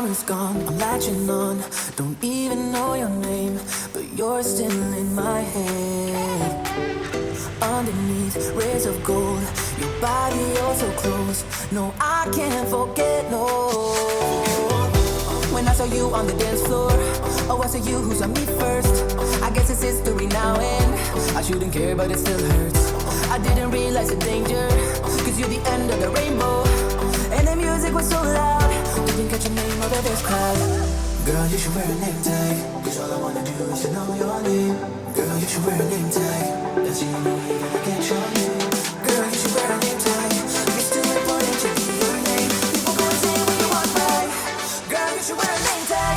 is gone, I'm latching on. Don't even know your name, but you're still in my head. Underneath rays of gold, your body oh so close. No, I can't forget, no. When I saw you on the dance floor, oh, I saw you who saw me first. I guess it's history now and I shouldn't care, but it still hurts. I didn't realize the danger, cause you're the end of the rainbow. And the music was so loud, didn't catch your name out of this crowd. Girl, you should wear a name tag, cause all I wanna do is to know your name. Girl, you should wear a name tag, that's the only way that I get your name. Girl, you should wear a name tag, it's too important to be your name. People go and say when you walk by. Girl, you should wear a name tag.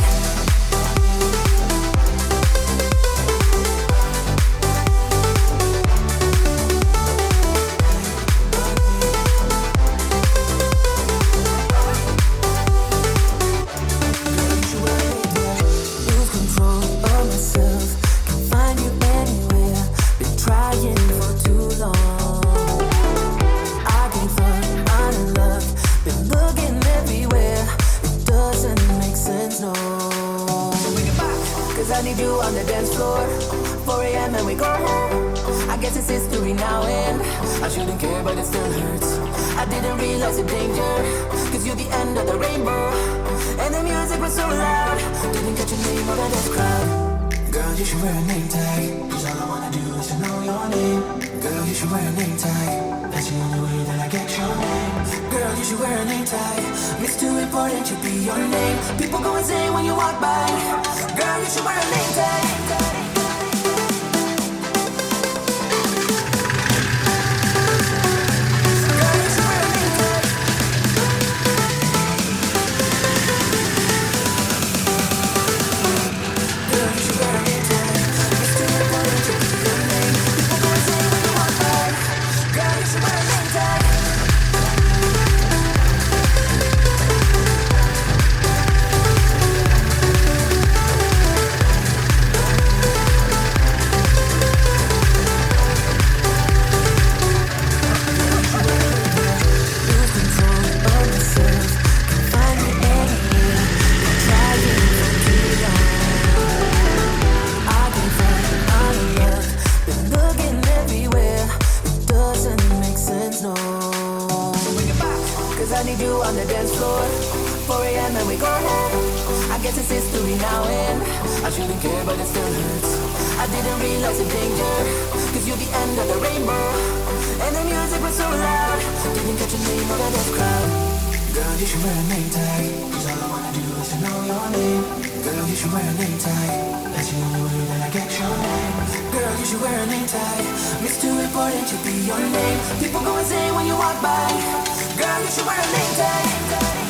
I need you on the dance floor, 4 a.m. and we go home. I guess it's history now and I shouldn't care, but it still hurts. I didn't realize the danger, cause you're the end of the rainbow. And the music was so loud, didn't catch your name out of this crowd. Girl, you should wear a name tag, cause all I wanna do is to know your name. Girl, you should wear a name tag, that's the only way that I get your name. Girl, you should wear a name tag, it's too important to be your name. People go insane when you walk by. Girl, you should wear a name tag. I need you on the dance floor, 4 a.m. and we go home. I guess it's history now and I shouldn't care, but it still hurts. I didn't realize the danger, cause you're the end of the rainbow. And the music was so loud, didn't catch your name out of this crowd. Girl, you should wear a name tag, cause all I wanna do is to know your name. Girl, you should wear a name tag, that's the only way that I get your name. Girl, you should wear a name tag, it's too important to be your name. People go insane when you walk by. Girl, you should wear a name tag.